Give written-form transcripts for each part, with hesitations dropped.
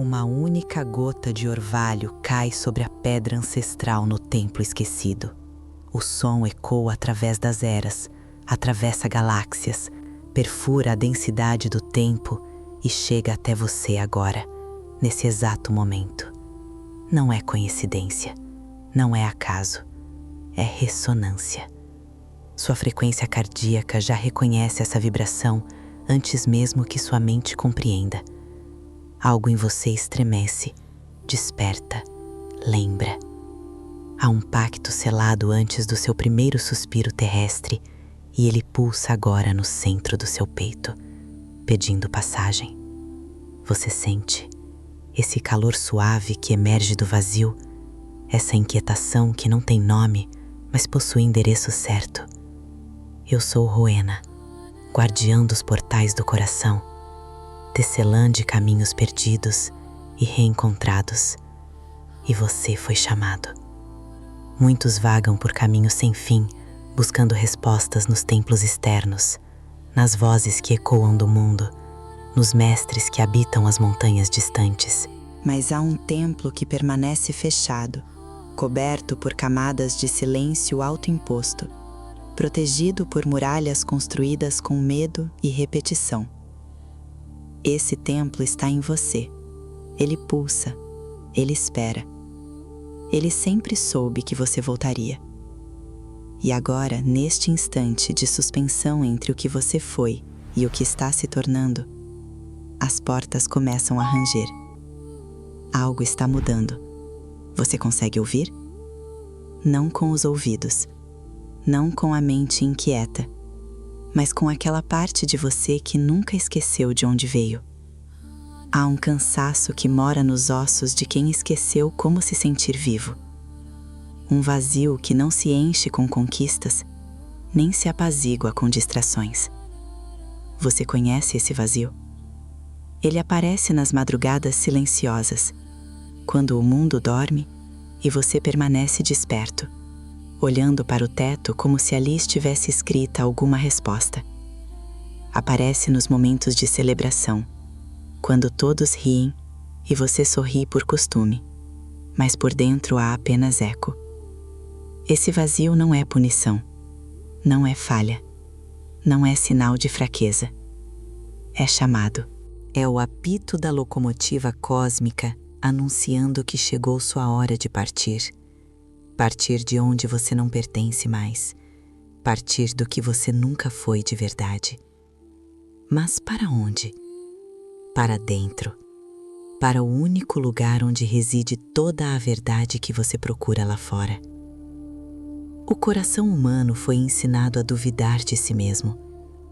Uma única gota de orvalho cai sobre a pedra ancestral no templo esquecido. O som ecoa através das eras, atravessa galáxias, perfura a densidade do tempo e chega até você agora, nesse exato momento. Não é coincidência, não é acaso, é ressonância. Sua frequência cardíaca já reconhece essa vibração antes mesmo que sua mente compreenda. Algo em você estremece, desperta, lembra. Há um pacto selado antes do seu primeiro suspiro terrestre e ele pulsa agora no centro do seu peito, pedindo passagem. Você sente esse calor suave que emerge do vazio, essa inquietação que não tem nome, mas possui endereço certo. Eu sou Rowena, guardiã dos portais do coração, tecelã de caminhos perdidos e reencontrados. E você foi chamado. Muitos vagam por caminhos sem fim, buscando respostas nos templos externos, nas vozes que ecoam do mundo, nos mestres que habitam as montanhas distantes. Mas há um templo que permanece fechado, coberto por camadas de silêncio autoimposto, protegido por muralhas construídas com medo e repetição. Esse templo está em você. Ele pulsa, ele espera. Ele sempre soube que você voltaria. E agora, neste instante de suspensão entre o que você foi e o que está se tornando, as portas começam a ranger. Algo está mudando. Você consegue ouvir? Não com os ouvidos, não com a mente inquieta, mas com aquela parte de você que nunca esqueceu de onde veio. Há um cansaço que mora nos ossos de quem esqueceu como se sentir vivo. Um vazio que não se enche com conquistas, nem se apazigua com distrações. Você conhece esse vazio? Ele aparece nas madrugadas silenciosas, quando o mundo dorme e você permanece desperto, olhando para o teto como se ali estivesse escrita alguma resposta. Aparece nos momentos de celebração, quando todos riem e você sorri por costume, mas por dentro há apenas eco. Esse vazio não é punição, não é falha, não é sinal de fraqueza. É chamado. É o apito da locomotiva cósmica anunciando que chegou sua hora de partir. Partir de onde você não pertence mais. Partir do que você nunca foi de verdade. Mas para onde? Para dentro. Para o único lugar onde reside toda a verdade que você procura lá fora. O coração humano foi ensinado a duvidar de si mesmo.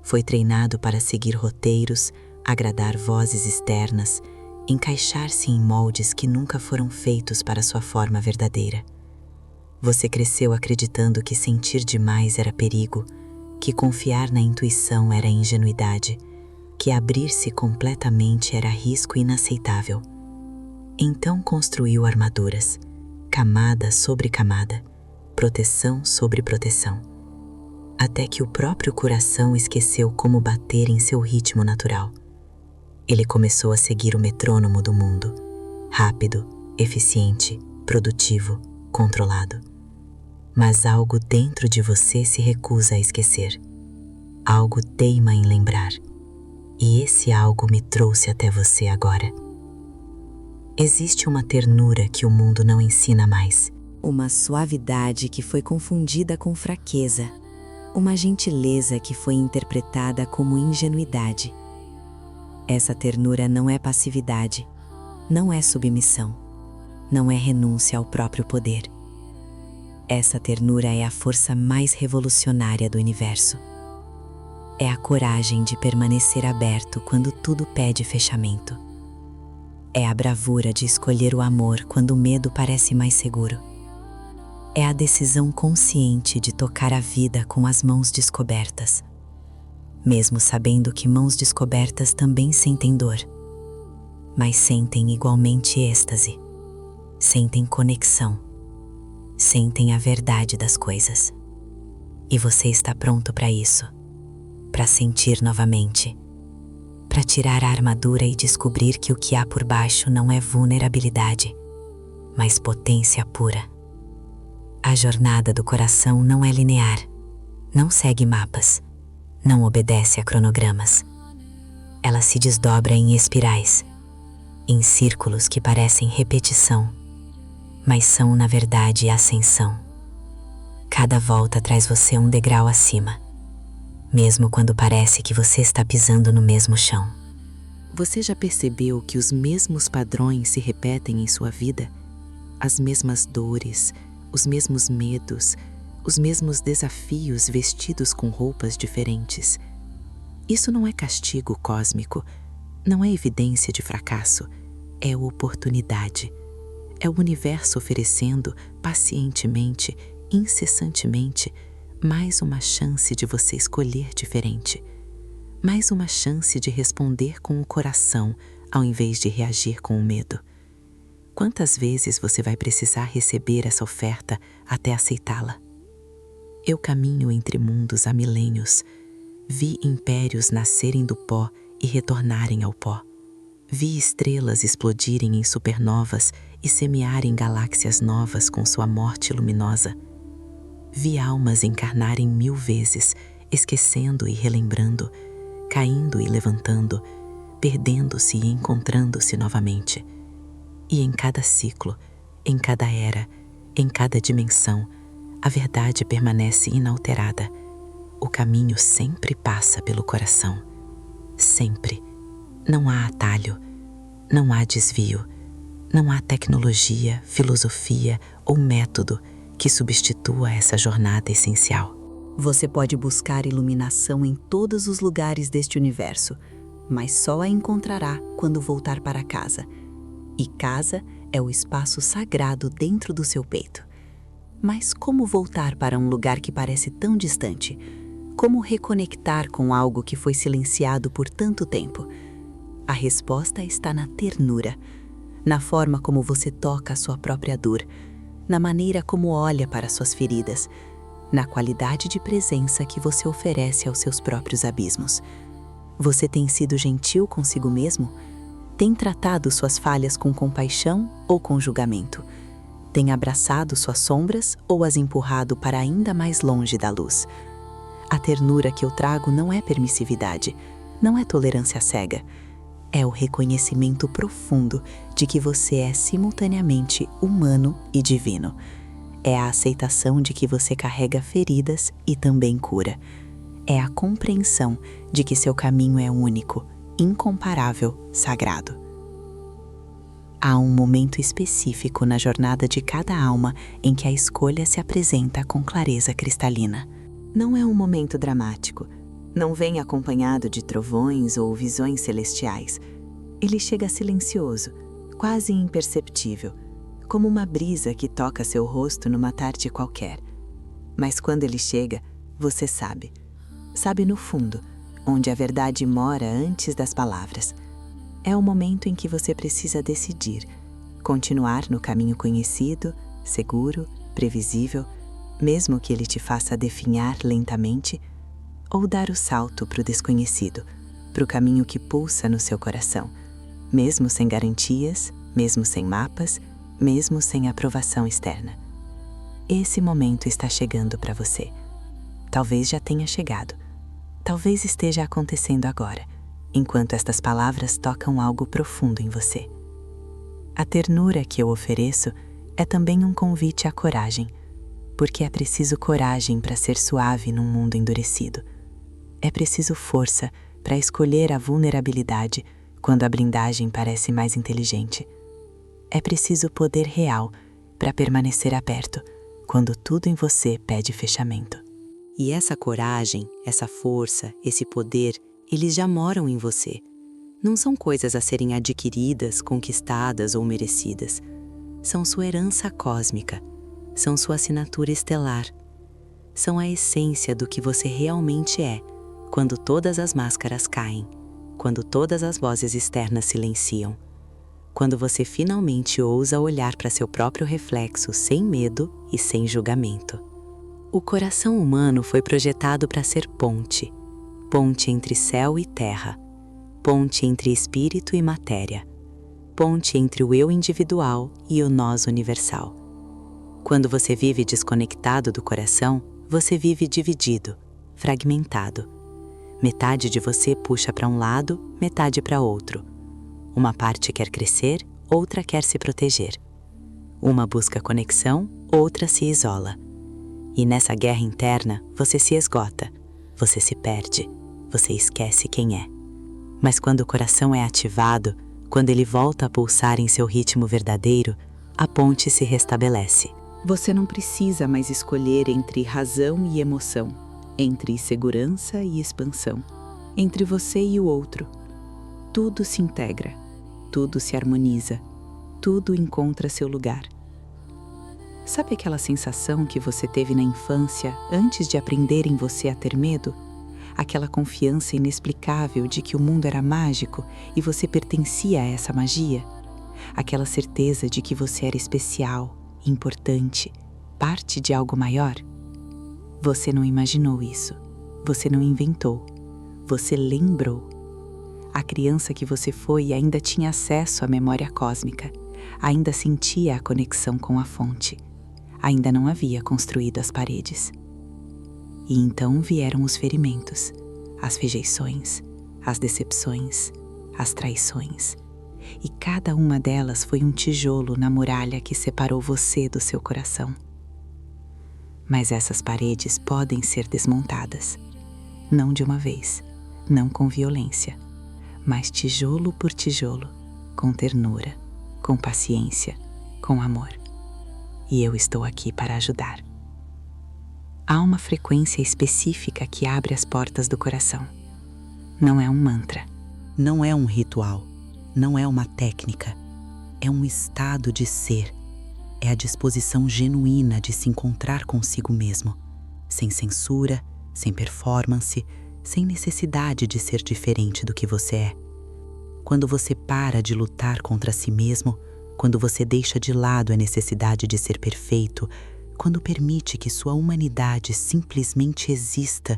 Foi treinado para seguir roteiros, agradar vozes externas, encaixar-se em moldes que nunca foram feitos para sua forma verdadeira. Você cresceu acreditando que sentir demais era perigo, que confiar na intuição era ingenuidade, que abrir-se completamente era risco inaceitável. Então construiu armaduras, camada sobre camada, proteção sobre proteção, até que o próprio coração esqueceu como bater em seu ritmo natural. Ele começou a seguir o metrônomo do mundo, rápido, eficiente, produtivo, controlado. Mas algo dentro de você se recusa a esquecer. Algo teima em lembrar. E esse algo me trouxe até você agora. Existe uma ternura que o mundo não ensina mais. Uma suavidade que foi confundida com fraqueza. Uma gentileza que foi interpretada como ingenuidade. Essa ternura não é passividade, não é submissão, não é renúncia ao próprio poder. Essa ternura é a força mais revolucionária do universo. É a coragem de permanecer aberto quando tudo pede fechamento. É a bravura de escolher o amor quando o medo parece mais seguro. É a decisão consciente de tocar a vida com as mãos descobertas. Mesmo sabendo que mãos descobertas também sentem dor, mas sentem igualmente êxtase, sentem conexão, sentem a verdade das coisas. E você está pronto para isso, para sentir novamente, para tirar a armadura e descobrir que o que há por baixo não é vulnerabilidade, mas potência pura. A jornada do coração não é linear, não segue mapas, não obedece a cronogramas. Ela se desdobra em espirais, em círculos que parecem repetição, mas são, na verdade, ascensão. Cada volta traz você um degrau acima, mesmo quando parece que você está pisando no mesmo chão. Você já percebeu que os mesmos padrões se repetem em sua vida? As mesmas dores, os mesmos medos, os mesmos desafios vestidos com roupas diferentes. Isso não é castigo cósmico, não é evidência de fracasso, é oportunidade. É o universo oferecendo pacientemente, incessantemente, mais uma chance de você escolher diferente. Mais uma chance de responder com o coração ao invés de reagir com o medo. Quantas vezes você vai precisar receber essa oferta até aceitá-la? Eu caminho entre mundos há milênios. Vi impérios nascerem do pó e retornarem ao pó. Vi estrelas explodirem em supernovas e semearem galáxias novas com sua morte luminosa. Vi almas encarnarem 1000 vezes, esquecendo e relembrando, caindo e levantando, perdendo-se e encontrando-se novamente. E em cada ciclo, em cada era, em cada dimensão, a verdade permanece inalterada. O caminho sempre passa pelo coração. Sempre. Não há atalho, não há desvio, não há tecnologia, filosofia ou método que substitua essa jornada essencial. Você pode buscar iluminação em todos os lugares deste universo, mas só a encontrará quando voltar para casa. E casa é o espaço sagrado dentro do seu peito. Mas como voltar para um lugar que parece tão distante? Como reconectar com algo que foi silenciado por tanto tempo? A resposta está na ternura, na forma como você toca a sua própria dor, na maneira como olha para suas feridas, na qualidade de presença que você oferece aos seus próprios abismos. Você tem sido gentil consigo mesmo? Tem tratado suas falhas com compaixão ou com julgamento? Tem abraçado suas sombras ou as empurrado para ainda mais longe da luz? A ternura que eu trago não é permissividade, não é tolerância cega. É o reconhecimento profundo de que você é simultaneamente humano e divino. É a aceitação de que você carrega feridas e também cura. É a compreensão de que seu caminho é único, incomparável, sagrado. Há um momento específico na jornada de cada alma em que a escolha se apresenta com clareza cristalina. Não é um momento dramático. Não vem acompanhado de trovões ou visões celestiais. Ele chega silencioso, quase imperceptível, como uma brisa que toca seu rosto numa tarde qualquer. Mas quando ele chega, você sabe. Sabe no fundo, onde a verdade mora antes das palavras. É o momento em que você precisa decidir, continuar no caminho conhecido, seguro, previsível, mesmo que ele te faça definhar lentamente, ou dar o salto para o desconhecido, para o caminho que pulsa no seu coração, mesmo sem garantias, mesmo sem mapas, mesmo sem aprovação externa. Esse momento está chegando para você. Talvez já tenha chegado. Talvez esteja acontecendo agora, enquanto estas palavras tocam algo profundo em você. A ternura que eu ofereço é também um convite à coragem, porque é preciso coragem para ser suave num mundo endurecido. É preciso força para escolher a vulnerabilidade quando a blindagem parece mais inteligente. É preciso poder real para permanecer aberto quando tudo em você pede fechamento. E essa coragem, essa força, esse poder, eles já moram em você. Não são coisas a serem adquiridas, conquistadas ou merecidas. São sua herança cósmica. São sua assinatura estelar. São a essência do que você realmente é, quando todas as máscaras caem, quando todas as vozes externas silenciam, quando você finalmente ousa olhar para seu próprio reflexo sem medo e sem julgamento. O coração humano foi projetado para ser ponte, ponte entre céu e terra, ponte entre espírito e matéria, ponte entre o eu individual e o nós universal. Quando você vive desconectado do coração, você vive dividido, fragmentado. Metade de você puxa para um lado, metade para outro. Uma parte quer crescer, outra quer se proteger. Uma busca conexão, outra se isola. E nessa guerra interna, você se esgota, você se perde, você esquece quem é. Mas quando o coração é ativado, quando ele volta a pulsar em seu ritmo verdadeiro, a ponte se restabelece. Você não precisa mais escolher entre razão e emoção, entre segurança e expansão, entre você e o outro. Tudo se integra, tudo se harmoniza, tudo encontra seu lugar. Sabe aquela sensação que você teve na infância antes de aprenderem você a ter medo? Aquela confiança inexplicável de que o mundo era mágico e você pertencia a essa magia? Aquela certeza de que você era especial, importante, parte de algo maior? Você não imaginou isso. Você não inventou. Você lembrou. A criança que você foi ainda tinha acesso à memória cósmica, ainda sentia a conexão com a fonte, ainda não havia construído as paredes. E então vieram os ferimentos, as rejeições, as decepções, as traições. E cada uma delas foi um tijolo na muralha que separou você do seu coração. Mas essas paredes podem ser desmontadas. Não de uma vez, não com violência, mas tijolo por tijolo, com ternura, com paciência, com amor. E eu estou aqui para ajudar. Há uma frequência específica que abre as portas do coração. Não é um mantra. Não é um ritual. Não é uma técnica. É um estado de ser. É a disposição genuína de se encontrar consigo mesmo, sem censura, sem performance, sem necessidade de ser diferente do que você é. Quando você para de lutar contra si mesmo, quando você deixa de lado a necessidade de ser perfeito, quando permite que sua humanidade simplesmente exista,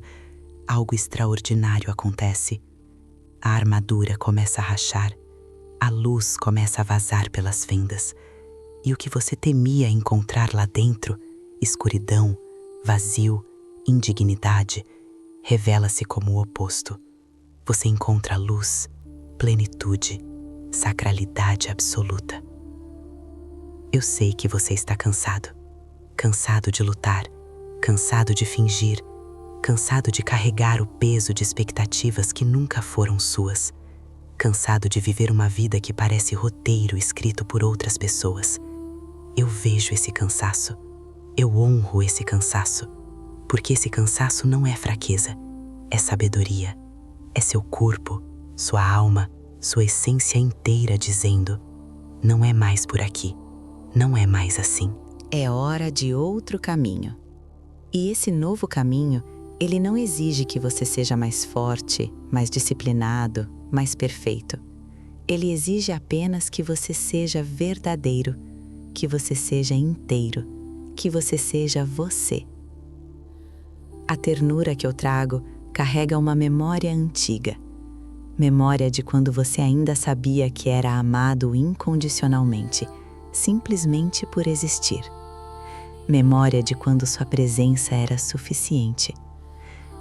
algo extraordinário acontece. A armadura começa a rachar, a luz começa a vazar pelas fendas, e o que você temia encontrar lá dentro, escuridão, vazio, indignidade, revela-se como o oposto. Você encontra luz, plenitude, sacralidade absoluta. Eu sei que você está cansado. Cansado de lutar, cansado de fingir, cansado de carregar o peso de expectativas que nunca foram suas, cansado de viver uma vida que parece roteiro escrito por outras pessoas. Eu vejo esse cansaço, eu honro esse cansaço, porque esse cansaço não é fraqueza, é sabedoria, é seu corpo, sua alma, sua essência inteira dizendo: não é mais por aqui, não é mais assim. É hora de outro caminho. E esse novo caminho, ele não exige que você seja mais forte, mais disciplinado, mais perfeito. Ele exige apenas que você seja verdadeiro, que você seja inteiro, que você seja você. A ternura que eu trago carrega uma memória antiga. Memória de quando você ainda sabia que era amado incondicionalmente, simplesmente por existir. Memória de quando sua presença era suficiente.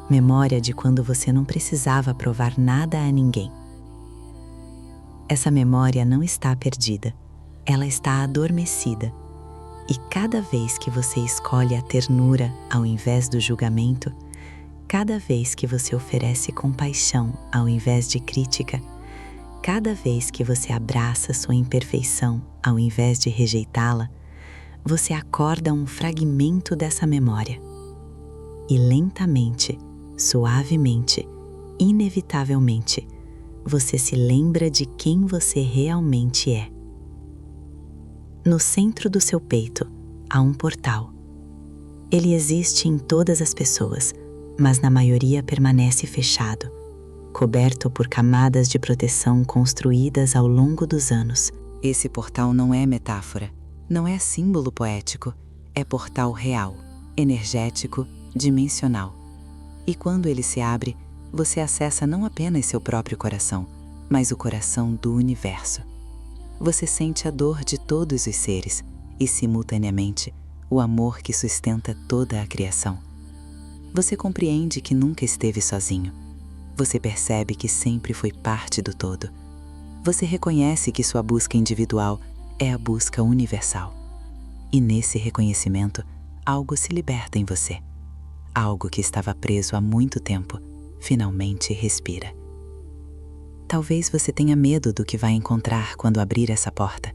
Memória de quando você não precisava provar nada a ninguém. Essa memória não está perdida, ela está adormecida. E cada vez que você escolhe a ternura ao invés do julgamento, cada vez que você oferece compaixão ao invés de crítica, cada vez que você abraça sua imperfeição ao invés de rejeitá-la, você acorda um fragmento dessa memória. E lentamente, suavemente, inevitavelmente, você se lembra de quem você realmente é. No centro do seu peito há um portal. Ele existe em todas as pessoas, mas na maioria permanece fechado, coberto por camadas de proteção construídas ao longo dos anos. Esse portal não é metáfora, não é símbolo poético, é portal real, energético, dimensional. E quando ele se abre, você acessa não apenas seu próprio coração, mas o coração do universo. Você sente a dor de todos os seres e, simultaneamente, o amor que sustenta toda a criação. Você compreende que nunca esteve sozinho. Você percebe que sempre foi parte do todo. Você reconhece que sua busca individual é a busca universal. E nesse reconhecimento, algo se liberta em você. Algo que estava preso há muito tempo, finalmente respira. Talvez você tenha medo do que vai encontrar quando abrir essa porta.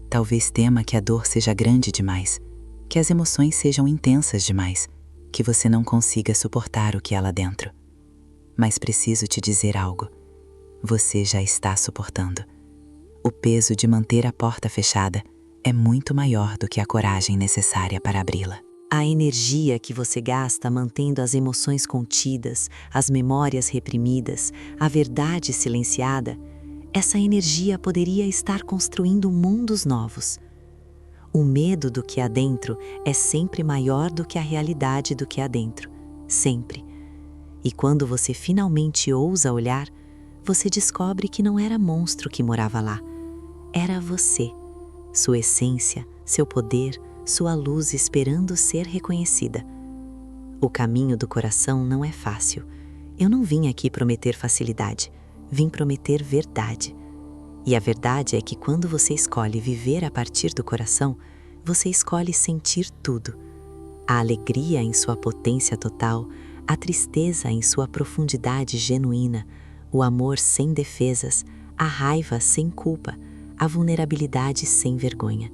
Talvez tema que a dor seja grande demais, que as emoções sejam intensas demais, que você não consiga suportar o que há lá dentro. Mas preciso te dizer algo. Você já está suportando. O peso de manter a porta fechada é muito maior do que a coragem necessária para abri-la. A energia que você gasta mantendo as emoções contidas, as memórias reprimidas, a verdade silenciada, essa energia poderia estar construindo mundos novos. O medo do que há dentro é sempre maior do que a realidade do que há dentro, sempre. E quando você finalmente ousa olhar, você descobre que não era monstro que morava lá. Era você, sua essência, seu poder, sua luz esperando ser reconhecida. O caminho do coração não é fácil. Eu não vim aqui prometer facilidade, vim prometer verdade. E a verdade é que quando você escolhe viver a partir do coração, você escolhe sentir tudo. A alegria em sua potência total, a tristeza em sua profundidade genuína, o amor sem defesas, a raiva sem culpa, a vulnerabilidade sem vergonha.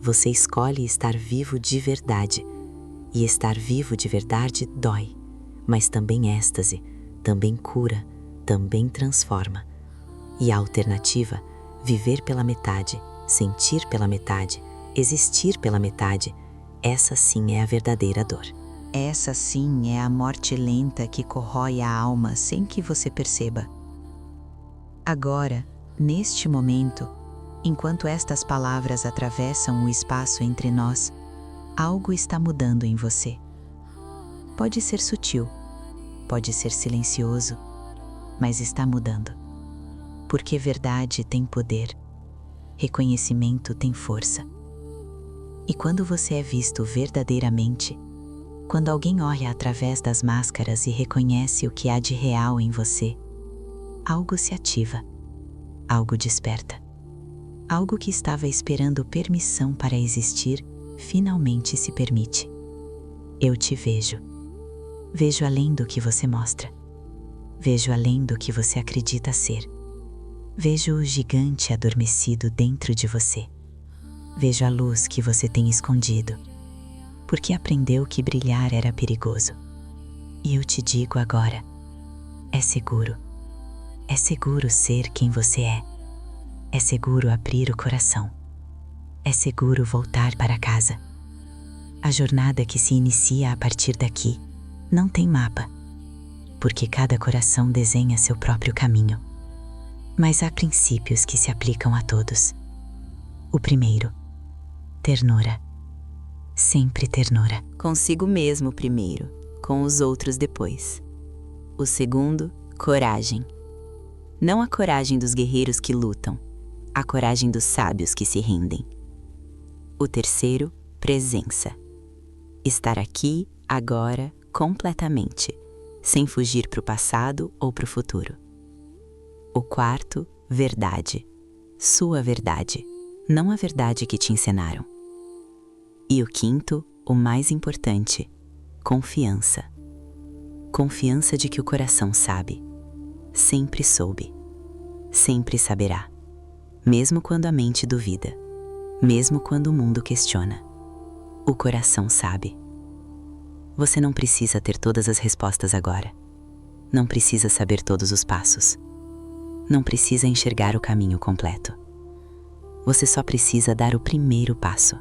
Você escolhe estar vivo de verdade. E estar vivo de verdade dói, mas também é êxtase, também cura, também transforma. E a alternativa, viver pela metade, sentir pela metade, existir pela metade, essa sim é a verdadeira dor. Essa sim é a morte lenta que corrói a alma sem que você perceba. Agora, neste momento, enquanto estas palavras atravessam o espaço entre nós, algo está mudando em você. Pode ser sutil, pode ser silencioso, mas está mudando. Porque verdade tem poder, reconhecimento tem força. E quando você é visto verdadeiramente, quando alguém olha através das máscaras e reconhece o que há de real em você, algo se ativa, algo desperta. Algo que estava esperando permissão para existir, finalmente se permite. Eu te vejo. Vejo além do que você mostra. Vejo além do que você acredita ser. Vejo o gigante adormecido dentro de você. Vejo a luz que você tem escondido, porque aprendeu que brilhar era perigoso. E eu te digo agora, é seguro. É seguro ser quem você é. É seguro abrir o coração. É seguro voltar para casa. A jornada que se inicia a partir daqui não tem mapa, porque cada coração desenha seu próprio caminho. Mas há princípios que se aplicam a todos. O primeiro, ternura. Sempre ternura. Consigo mesmo primeiro, com os outros depois. O segundo, coragem. Não a coragem dos guerreiros que lutam, a coragem dos sábios que se rendem. O terceiro, presença. Estar aqui, agora, completamente, sem fugir para o passado ou para o futuro. O quarto, verdade. Sua verdade, não a verdade que te ensinaram. E o quinto, o mais importante, confiança. Confiança de que o coração sabe. Sempre soube. Sempre saberá. Mesmo quando a mente duvida. Mesmo quando o mundo questiona. O coração sabe. Você não precisa ter todas as respostas agora. Não precisa saber todos os passos. Não precisa enxergar o caminho completo. Você só precisa dar o primeiro passo.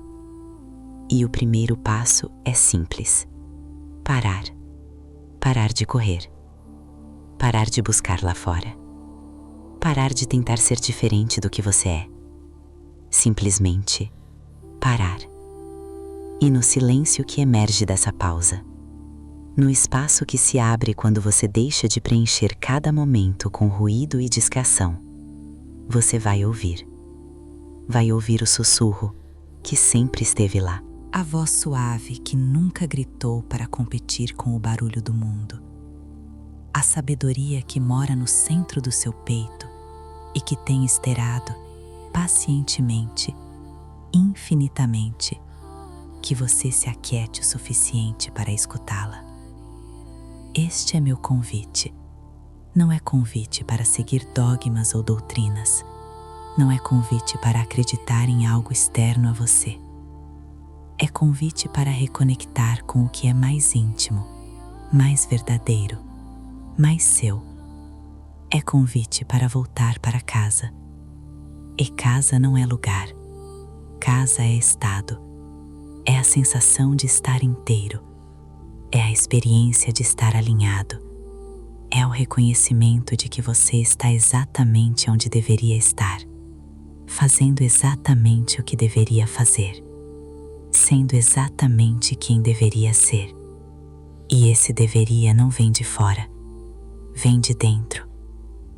E o primeiro passo é simples. Parar. Parar de correr. Parar de buscar lá fora. Parar de tentar ser diferente do que você é. Simplesmente parar. E no silêncio que emerge dessa pausa, no espaço que se abre quando você deixa de preencher cada momento com ruído e distração, você vai ouvir. Vai ouvir o sussurro que sempre esteve lá. A voz suave que nunca gritou para competir com o barulho do mundo. A sabedoria que mora no centro do seu peito e que tem esperado pacientemente, infinitamente, que você se aquiete o suficiente para escutá-la. Este é meu convite. Não é convite para seguir dogmas ou doutrinas. Não é convite para acreditar em algo externo a você. É convite para reconectar com o que é mais íntimo, mais verdadeiro, mais seu. É convite para voltar para casa. E casa não é lugar. Casa é estado. É a sensação de estar inteiro. É a experiência de estar alinhado. É o reconhecimento de que você está exatamente onde deveria estar, fazendo exatamente o que deveria fazer, sendo exatamente quem deveria ser. E esse deveria não vem de fora, vem de dentro,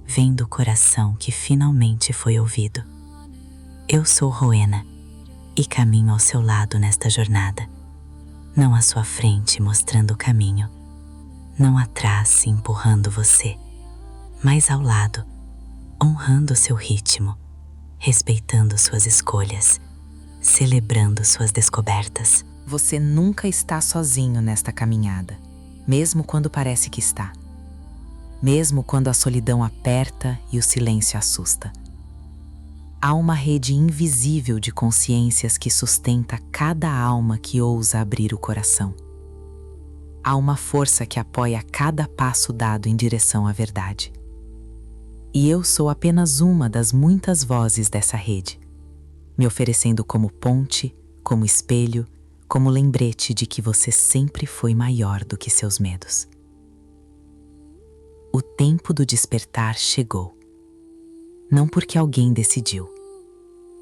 vem do coração que finalmente foi ouvido. Eu sou Rowena e caminho ao seu lado nesta jornada, não à sua frente mostrando o caminho, não atrás empurrando você, mas ao lado, honrando seu ritmo, respeitando suas escolhas, celebrando suas descobertas. Você nunca está sozinho nesta caminhada, mesmo quando parece que está. Mesmo quando a solidão aperta e o silêncio assusta. Há uma rede invisível de consciências que sustenta cada alma que ousa abrir o coração. Há uma força que apoia cada passo dado em direção à verdade. E eu sou apenas uma das muitas vozes dessa rede, me oferecendo como ponte, como espelho, como lembrete de que você sempre foi maior do que seus medos. O tempo do despertar chegou. Não porque alguém decidiu,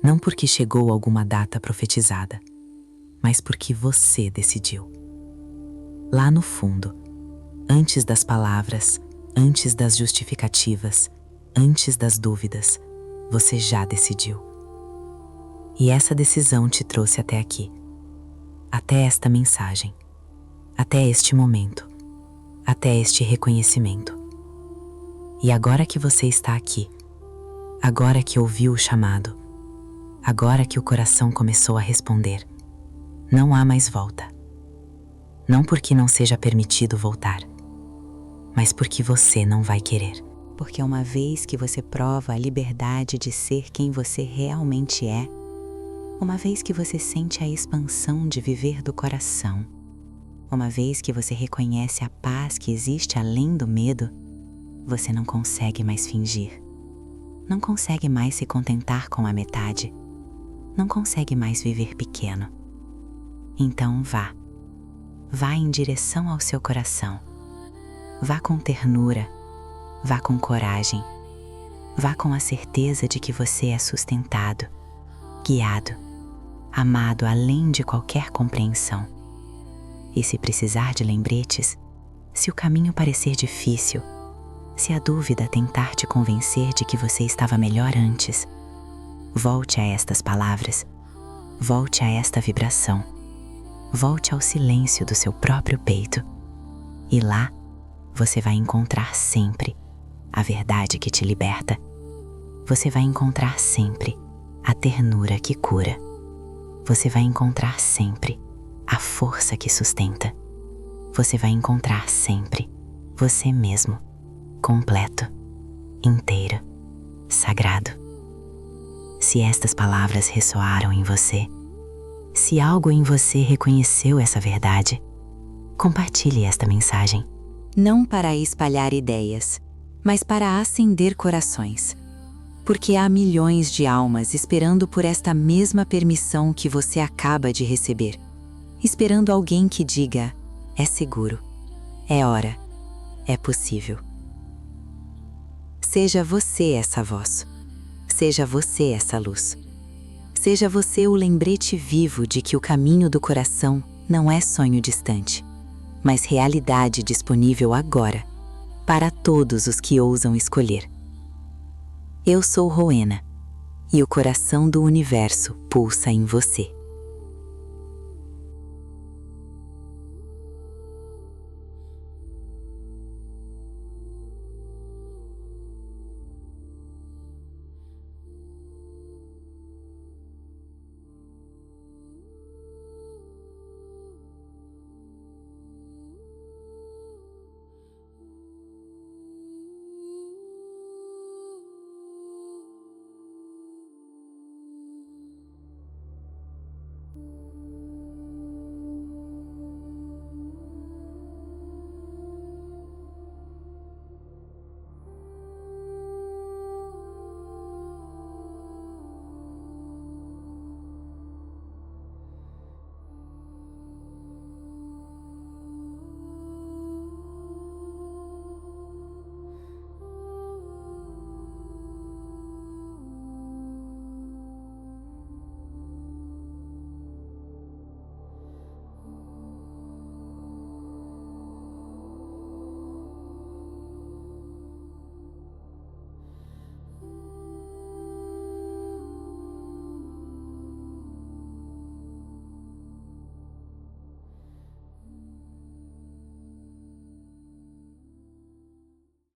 não porque chegou alguma data profetizada, mas porque você decidiu. Lá no fundo, antes das palavras, antes das justificativas, antes das dúvidas, você já decidiu. E essa decisão te trouxe até aqui, até esta mensagem, até este momento, até este reconhecimento. E agora que você está aqui, agora que ouviu o chamado, agora que o coração começou a responder, não há mais volta. Não porque não seja permitido voltar, mas porque você não vai querer. Porque uma vez que você prova a liberdade de ser quem você realmente é, uma vez que você sente a expansão de viver do coração, uma vez que você reconhece a paz que existe além do medo, você não consegue mais fingir. Não consegue mais se contentar com a metade. Não consegue mais viver pequeno. Então vá. Vá em direção ao seu coração. Vá com ternura. Vá com coragem. Vá com a certeza de que você é sustentado, guiado, amado além de qualquer compreensão. E se precisar de lembretes, se o caminho parecer difícil, se a dúvida tentar te convencer de que você estava melhor antes, volte a estas palavras, volte a esta vibração, volte ao silêncio do seu próprio peito. E lá, você vai encontrar sempre a verdade que te liberta. Você vai encontrar sempre a ternura que cura. Você vai encontrar sempre a força que sustenta. Você vai encontrar sempre você mesmo, completo, inteiro, sagrado. Se estas palavras ressoaram em você, se algo em você reconheceu essa verdade, compartilhe esta mensagem. Não para espalhar ideias, mas para acender corações. Porque há milhões de almas esperando por esta mesma permissão que você acaba de receber. Esperando alguém que diga: é seguro, é hora, é possível. Seja você essa voz. Seja você essa luz. Seja você o lembrete vivo de que o caminho do coração não é sonho distante, mas realidade disponível agora, para todos os que ousam escolher. Eu sou Rowena, e o coração do universo pulsa em você.